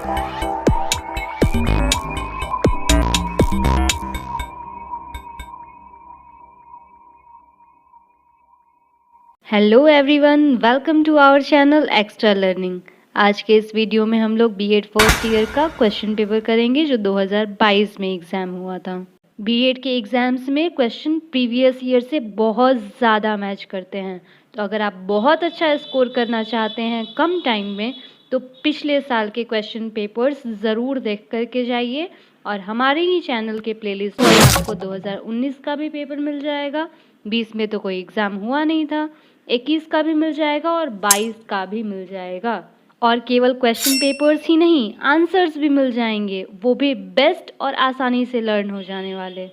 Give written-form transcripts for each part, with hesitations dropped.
Hello everyone, welcome to our channel extra learning. आज के इस वीडियो में हम लोग बीएड फर्स्ट ईयर का क्वेश्चन पेपर करेंगे जो 2022 में एग्ज़ाम हुआ था। बीएड के एग्ज़ाम्स में क्वेश्चन प्रीवियस ईयर से बहुत ज़्यादा मैच करते हैं, तो अगर आप बहुत अच्छा स्कोर करना चाहते हैं कम टाइम में तो पिछले साल के क्वेश्चन पेपर्स ज़रूर देख करके जाइए। और हमारे ही चैनल के प्लेलिस्ट में आपको 2019 का भी पेपर मिल जाएगा। 20 में तो कोई एग्ज़ाम हुआ नहीं था, 21 का भी मिल जाएगा और 22 का भी मिल जाएगा। और केवल क्वेश्चन पेपर्स ही नहीं, आंसर्स भी मिल जाएंगे, वो भी बेस्ट और आसानी से लर्न हो जाने वाले।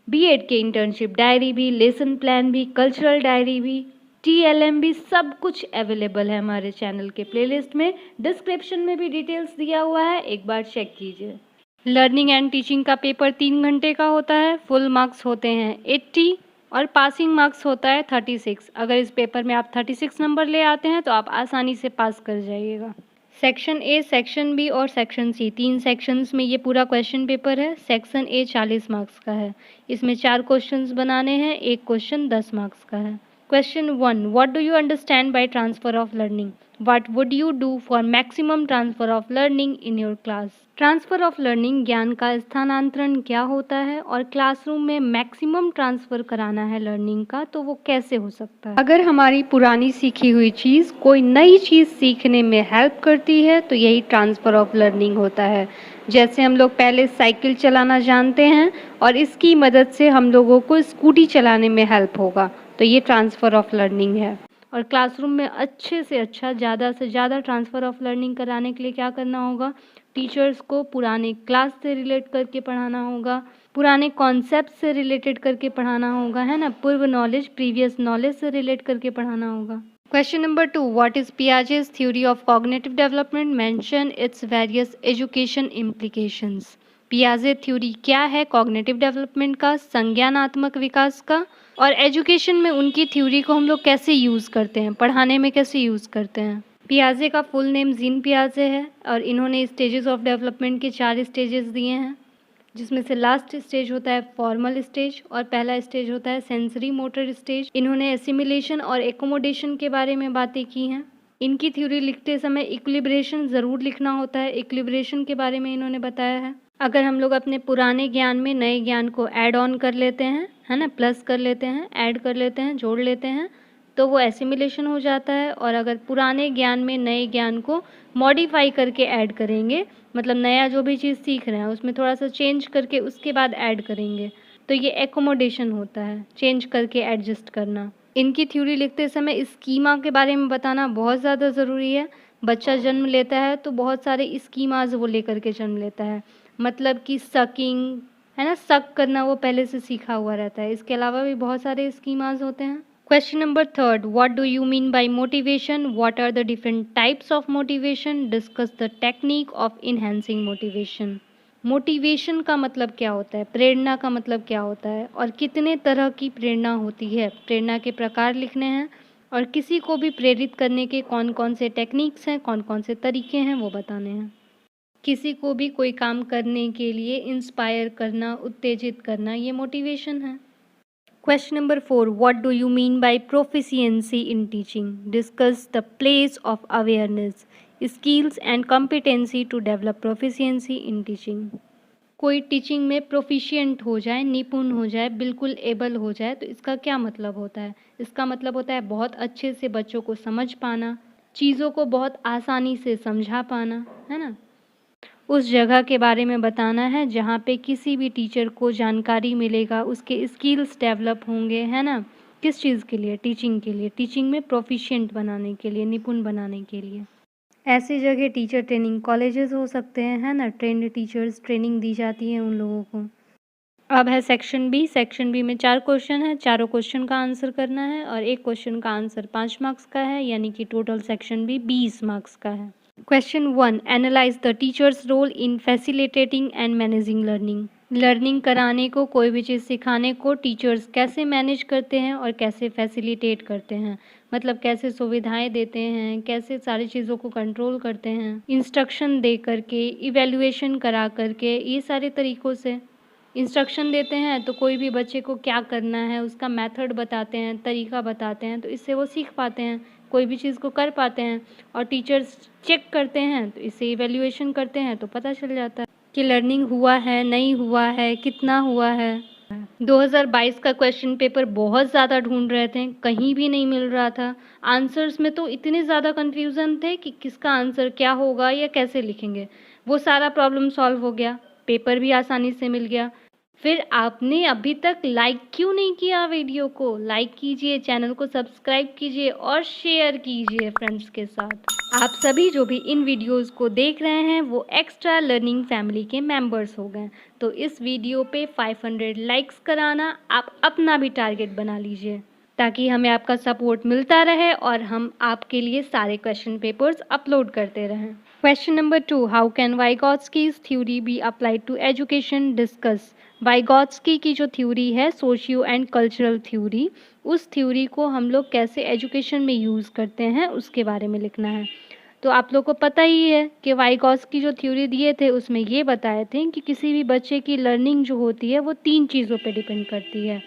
बीएड के इंटर्नशिप डायरी भी, लेसन प्लान भी, कल्चरल डायरी भी, टीएलएम भी, सब कुछ अवेलेबल है हमारे चैनल के प्लेलिस्ट में। डिस्क्रिप्शन में भी डिटेल्स दिया हुआ है, एक बार चेक कीजिए। लर्निंग एंड टीचिंग का पेपर 3 घंटे का होता है। फुल मार्क्स होते हैं 80 और पासिंग मार्क्स होता है 36। अगर इस पेपर में आप 36 नंबर ले आते हैं तो आप आसानी से पास कर जाइएगा। सेक्शन ए, सेक्शन बी और सेक्शन सी, 3 सेक्शंस में ये पूरा क्वेश्चन पेपर है। सेक्शन ए 40 मार्क्स का है। इसमें 4 क्वेश्चंस बनाने हैं, एक क्वेश्चन 10 मार्क्स का है। Question 1. What do you understand by transfer of learning? What would you do for maximum transfer of learning in your class? Transfer of learning ज्ञान का स्थानांतरण क्या होता है और क्लासरूम में मैक्सिमम ट्रांसफ़र कराना है लर्निंग का, तो वो कैसे हो सकता है? अगर हमारी पुरानी सीखी हुई चीज़ कोई नई चीज़ सीखने में हेल्प करती है तो यही ट्रांसफ़र ऑफ लर्निंग होता है। जैसे हम लोग पहले साइकिल चलाना जानते हैं और इसकी मदद से हम लोगों को स्कूटी चलाने में हेल्प होगा, तो ये ट्रांसफ़र ऑफ लर्निंग है। और क्लासरूम में अच्छे से अच्छा, ज़्यादा से ज़्यादा ट्रांसफ़र ऑफ लर्निंग कराने के लिए क्या करना होगा? टीचर्स को पुराने क्लास से रिलेट करके पढ़ाना होगा, पुराने कॉन्सेप्ट से रिलेटेड करके पढ़ाना होगा, है ना। पूर्व नॉलेज, प्रीवियस नॉलेज से रिलेट करके पढ़ाना होगा। Question number 2. What is Piaget's theory of cognitive development? Mention its various education implications. पियाजे थ्योरी क्या है कॉग्निटिव डेवलपमेंट का, संज्ञानात्मक विकास का, और एजुकेशन में उनकी थ्योरी को हम लोग कैसे यूज़ करते हैं, पढ़ाने में कैसे यूज़ करते हैं। पियाजे का फुल नेम जीन पियाजे है और इन्होंने स्टेजेस ऑफ डेवलपमेंट के 4 स्टेजेस दिए हैं, जिसमें से लास्ट स्टेज होता है फॉर्मल स्टेज और पहला स्टेज होता है सेंसरी मोटर स्टेज। इन्होंने एसिमिलेशन और एकोमोडेशन के बारे में बातें की हैं। इनकी थ्योरी लिखते समय इक्विलिब्रेशन ज़रूर लिखना होता है, इक्विलिब्रेशन के बारे में इन्होंने बताया है। अगर हम लोग अपने पुराने ज्ञान में नए ज्ञान को ऐड ऑन कर लेते हैं, है ना, प्लस कर लेते हैं, ऐड कर लेते हैं, जोड़ लेते हैं, तो वो एसिमिलेशन हो जाता है। और अगर पुराने ज्ञान में नए ज्ञान को मॉडिफाई करके ऐड करेंगे, मतलब नया जो भी चीज़ सीख रहे हैं उसमें थोड़ा सा चेंज करके उसके बाद ऐड करेंगे, तो ये एकोमोडेशन होता है, चेंज करके एडजस्ट करना। इनकी थ्योरी लिखते समय स्कीमा के बारे में बताना बहुत ज़्यादा ज़रूरी है। बच्चा जन्म लेता है तो बहुत सारे स्कीमाज वो लेकर के जन्म लेता है, मतलब कि सकिंग, है ना, सक करना वो पहले से सीखा हुआ रहता है। इसके अलावा भी बहुत सारे स्कीमाज होते हैं। Question number 3. What do you mean by motivation? What are the different types of motivation? Discuss the technique of enhancing motivation. Motivation का मतलब क्या होता है, प्रेरणा का मतलब क्या होता है, और कितने तरह की प्रेरणा होती है, प्रेरणा के प्रकार लिखने हैं, और किसी को भी प्रेरित करने के कौन कौन से टेक्निक्स हैं, कौन कौन से तरीके हैं, वो बताने हैं। किसी को भी कोई काम करने के लिए इंस्पायर करना, उत्तेजित करना, ये मोटिवेशन है। Question number 4. What do you mean by proficiency in teaching? Discuss the place of awareness, skills and competency to develop proficiency in teaching. कोई टीचिंग में प्रोफिशिएंट हो जाए, निपुण हो जाए, बिल्कुल एबल हो जाए, तो इसका क्या मतलब होता है? इसका मतलब होता है बहुत अच्छे से बच्चों को समझ पाना, चीज़ों को बहुत आसानी से समझा पाना, है ना। उस जगह के बारे में बताना है जहाँ पे किसी भी टीचर को जानकारी मिलेगा, उसके स्किल्स डेवलप होंगे, है ना। किस चीज़ के लिए? टीचिंग के लिए, टीचिंग में प्रोफिशिएंट बनाने के लिए, निपुण बनाने के लिए। ऐसी जगह टीचर ट्रेनिंग कॉलेजेस हो सकते हैं, है ना, ट्रेंड टीचर्स ट्रेनिंग दी जाती है उन लोगों को। अब है सेक्शन बी। सेक्शन बी में 4 क्वेश्चन है, चारों क्वेश्चन का आंसर करना है और एक क्वेश्चन का आंसर 5 मार्क्स का है, यानी कि टोटल सेक्शन बी 20 मार्क्स का है। Question 1. Analyze the teacher's role in facilitating and managing learning. Learning कराने को, कोई भी चीज़ सिखाने को टीचर्स कैसे मैनेज करते हैं और कैसे फैसिलिटेट करते हैं, मतलब कैसे सुविधाएं देते हैं, कैसे सारी चीज़ों को कंट्रोल करते हैं, इंस्ट्रक्शन दे करके, इवैल्यूएशन करा करके, ये सारे तरीकों से इंस्ट्रक्शन देते हैं। तो कोई भी बच्चे को क्या करना है उसका मेथड बताते हैं, तरीका बताते हैं, तो इससे वो सीख पाते हैं, कोई भी चीज़ को कर पाते हैं। और टीचर्स चेक करते हैं, तो इससे इवैल्यूएशन करते हैं, तो पता चल जाता है कि लर्निंग हुआ है, नहीं हुआ है, कितना हुआ है। 2022 का क्वेश्चन पेपर बहुत ज़्यादा ढूंढ रहे थे, कहीं भी नहीं मिल रहा था। आंसर्स में तो इतने ज़्यादा कन्फ्यूज़न थे कि किसका आंसर क्या होगा या कैसे लिखेंगे। वो सारा प्रॉब्लम सॉल्व हो गया, पेपर भी आसानी से मिल गया। फिर आपने अभी तक लाइक क्यों नहीं किया वीडियो को? लाइक कीजिए, चैनल को सब्सक्राइब कीजिए और शेयर कीजिए फ्रेंड्स के साथ। आप सभी जो भी इन वीडियोस को देख रहे हैं वो एक्स्ट्रा लर्निंग फैमिली के मेंबर्स हो गए। तो इस वीडियो पे 500 लाइक्स कराना आप अपना भी टारगेट बना लीजिए, ताकि हमें आपका सपोर्ट मिलता रहे और हम आपके लिए सारे क्वेश्चन पेपर्स अपलोड करते रहें। Question number 2, how can Vygotsky's theory be applied to education? Discuss. Vygotsky की जो थ्योरी है, सोशियो एंड कल्चरल थ्योरी, उस थ्योरी को हम लोग कैसे एजुकेशन में यूज़ करते हैं उसके बारे में लिखना है। तो आप लोग को पता ही है कि वाइगॉट्स्की जो थ्योरी दिए थे उसमें ये बताए थे कि किसी भी बच्चे की लर्निंग जो होती है वो 3 चीज़ों पे डिपेंड करती है,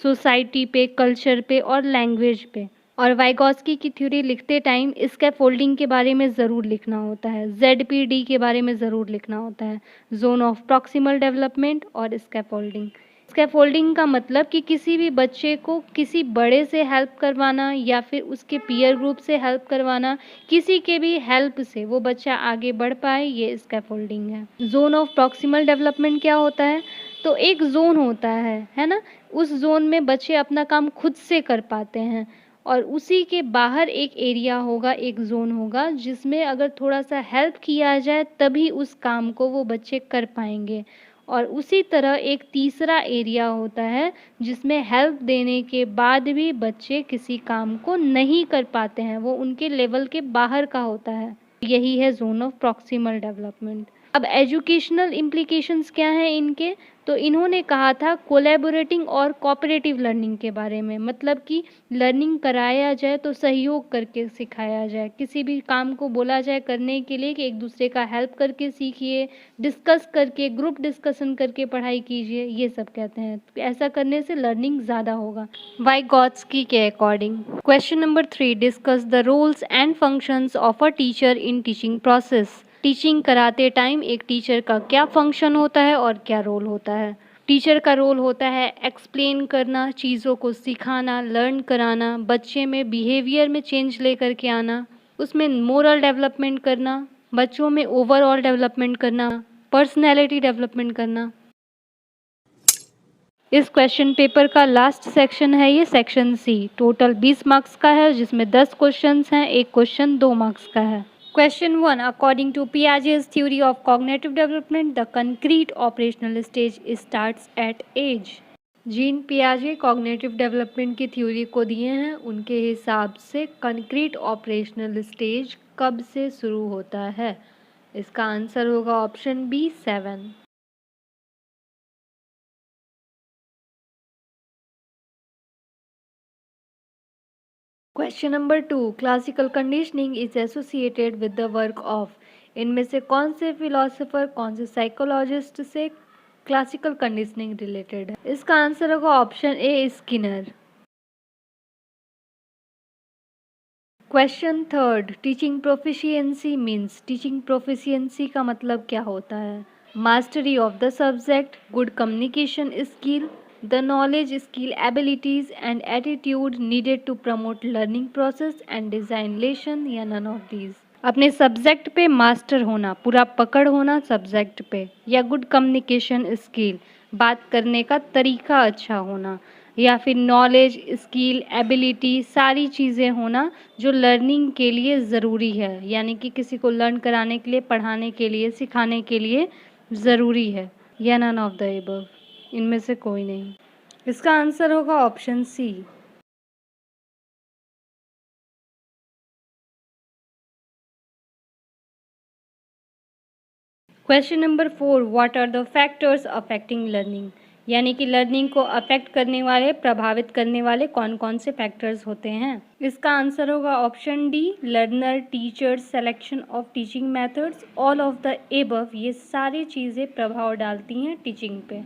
सोसाइटी पे, कल्चर पे और लैंग्वेज पे। और वाइगॉट्स्की की थ्योरी लिखते टाइम स्कैफोल्डिंग के बारे में ज़रूर लिखना होता है, ZPD के बारे में ज़रूर लिखना होता है, जोन ऑफ प्रॉक्सिमल डेवलपमेंट और स्कैफोल्डिंग। स्कैफोल्डिंग का मतलब कि किसी भी बच्चे को किसी बड़े से हेल्प करवाना या फिर उसके पीयर ग्रुप से हेल्प करवाना, किसी के भी हेल्प से वो बच्चा आगे बढ़ पाए, ये स्कैफोल्डिंग है। जोन ऑफ प्रॉक्सिमल डेवलपमेंट क्या होता है? तो एक जोन होता है ना, उस जोन में बच्चे अपना काम खुद से कर पाते हैं और उसी के बाहर एक एरिया होगा, एक जोन होगा जिसमें अगर थोड़ा सा हेल्प किया जाए तभी उस काम को वो बच्चे कर पाएंगे। और उसी तरह एक तीसरा एरिया होता है जिसमें हेल्प देने के बाद भी बच्चे किसी काम को नहीं कर पाते हैं, वो उनके लेवल के बाहर का होता है। यही है जोन ऑफ प्रॉक्सिमल डेवलपमेंट। अब एजुकेशनल इम्प्लीकेशंस क्या हैं इनके? तो इन्होंने कहा था कोलैबोरेटिंग और कोऑपरेटिव लर्निंग के बारे में, मतलब कि लर्निंग कराया जाए तो सहयोग करके सिखाया जाए, किसी भी काम को बोला जाए करने के लिए कि एक दूसरे का हेल्प करके सीखिए, डिस्कस करके, ग्रुप डिस्कशन करके पढ़ाई कीजिए, ये सब कहते हैं। तो ऐसा करने से लर्निंग ज़्यादा होगा वाइगॉट्स्की के according. Question number 3, discuss the roles and functions of a teacher in teaching process. Teaching कराते टाइम एक टीचर का क्या फंक्शन होता है और क्या रोल होता है? टीचर का रोल होता है एक्सप्लेन करना, चीज़ों को सिखाना, लर्न कराना, बच्चे में बिहेवियर में चेंज लेकर के आना, उसमें मोरल डेवलपमेंट करना, बच्चों में ओवरऑल डेवलपमेंट करना, पर्सनैलिटी डेवलपमेंट करना। इस क्वेश्चन पेपर का लास्ट सेक्शन है ये सेक्शन सी। टोटल 20 मार्क्स का है जिसमें 10 क्वेश्चंस हैं, एक क्वेश्चन 2 मार्क्स का है। Question 1, according to Piaget's theory of cognitive development, the concrete operational stage starts at age. Jean पियाजे कॉग्निटिव डेवलपमेंट की थ्योरी को दिए हैं, उनके हिसाब से कंक्रीट ऑपरेशनल स्टेज कब से शुरू होता है? इसका आंसर होगा option B 7। Question number 2, classical conditioning is associated with the work of. इनमें से कौन से फिलोसोफर, कौन से साइकोलॉजिस्ट से क्लासिकल कंडीशनिंग रिलेटेड है? इसका आंसर होगा option A Skinner. Question 3, teaching proficiency means. Teaching proficiency का मतलब क्या होता है? Mastery of the subject, good communication skill, the knowledge, skill, abilities and attitude needed to promote learning process and design lesson, या none of these. अपने subject पे master होना, पूरा पकड़ होना सब्जेक्ट पे, या गुड कम्युनिकेशन स्किल, बात करने का तरीका अच्छा होना, या फिर नॉलेज, स्किल, एबिलिटी, सारी चीज़ें होना जो लर्निंग के लिए ज़रूरी है, यानी कि किसी को लर्न कराने के लिए, पढ़ाने के लिए, सिखाने के लिए ज़रूरी है, या नन ऑफ द एबव, इनमें से कोई नहीं। इसका आंसर होगा option C. Question number 4, what are the factors affecting learning. यानी कि लर्निंग को अफेक्ट करने वाले, प्रभावित करने वाले कौन कौन से फैक्टर्स होते हैं। इसका आंसर होगा option D, learner, teacher, selection of teaching methods, all of the above. ये सारी चीज़ें प्रभाव डालती हैं टीचिंग पे।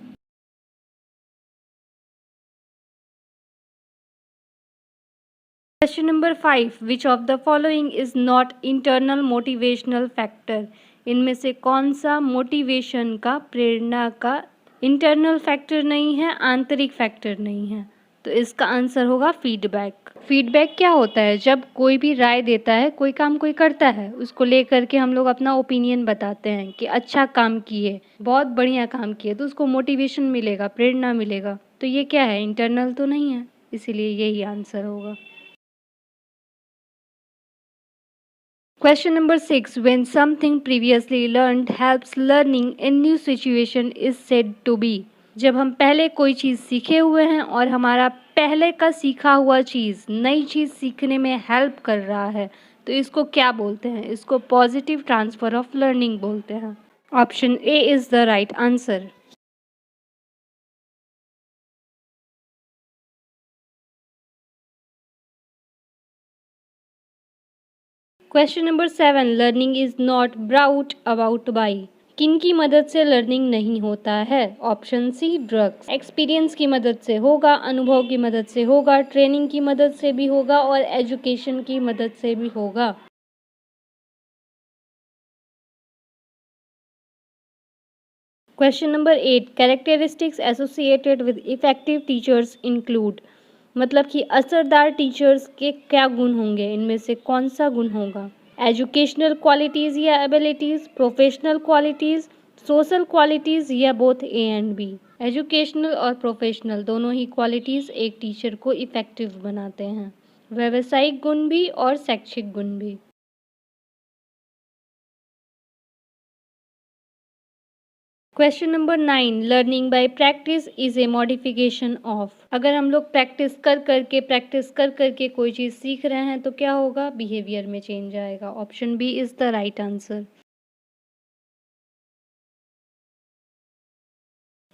Question number 5, which of the following is not internal motivational factor. इनमें से कौन सा मोटिवेशन का, प्रेरणा का इंटरनल फैक्टर नहीं है, आंतरिक फैक्टर नहीं है। तो इसका आंसर होगा फीडबैक। फीडबैक क्या होता है? जब कोई भी राय देता है, कोई काम कोई करता है, उसको लेकर के हम लोग अपना ओपिनियन बताते हैं कि अच्छा काम किए, बहुत बढ़िया काम किए, तो उसको मोटिवेशन मिलेगा, प्रेरणा मिलेगा। तो ये क्या है? इंटरनल तो नहीं है, इसीलिए यही आंसर होगा। Question number 6. When something previously learned helps learning in new situation is said to be. जब हम पहले कोई चीज़ सीखे हुए हैं और हमारा पहले का सीखा हुआ चीज़ नई चीज़ सीखने में हेल्प कर रहा है, तो इसको क्या बोलते हैं? इसको पॉजिटिव ट्रांसफ़र ऑफ लर्निंग बोलते हैं। Option A is the right answer. Question number 7. Learning is not brought about by. किन की मदद से लर्निंग नहीं होता है? Option C, drugs. एक्सपीरियंस की मदद से होगा, अनुभव की मदद से होगा, ट्रेनिंग की मदद से भी होगा और एजुकेशन की मदद से भी होगा। Question number 8. Characteristics associated with effective teachers include. मतलब कि असरदार टीचर्स के क्या गुण होंगे, इनमें से कौन सा गुण होगा? एजुकेशनल क्वालिटीज़ या abilities, professional qualities, social qualities या both A and B. Educational और प्रोफेशनल दोनों ही क्वालिटीज़ एक टीचर को इफ़ेक्टिव बनाते हैं, व्यावसायिक गुण भी और शैक्षिक गुण भी। Question number 9. Learning by practice is a modification of. अगर हम लोग प्रैक्टिस कर करके कोई चीज़ सीख रहे हैं तो क्या होगा? बिहेवियर में चेंज आएगा। Option B is the right answer.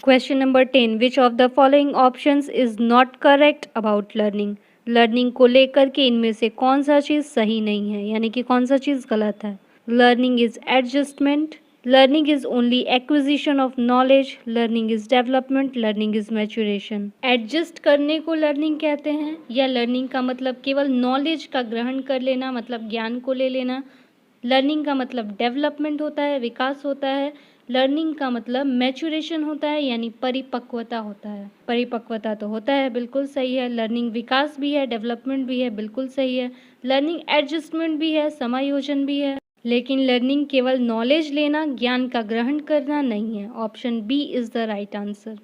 Question number 10. Which of the following options is not correct about learning. Learning को लेकर के इनमें से कौन सा चीज़ सही नहीं है, यानी कि कौन सा चीज़ गलत है? Learning is adjustment, learning is only acquisition of knowledge, learning is development, learning is maturation. Adjust करने को लर्निंग कहते हैं, या लर्निंग का मतलब केवल नॉलेज का ग्रहण कर लेना, मतलब ज्ञान को ले लेना। लर्निंग का मतलब डेवलपमेंट होता है, विकास होता है। लर्निंग का मतलब मैच्योरेशन होता है, यानी परिपक्वता होता है। परिपक्वता तो होता है, बिल्कुल सही है। लर्निंग विकास भी है, डेवलपमेंट भी है, बिल्कुल सही है। लर्निंग एडजस्टमेंट भी है, समायोजन भी है। लेकिन लर्निंग केवल नॉलेज लेना, ज्ञान का ग्रहण करना नहीं है। Option B is the right answer.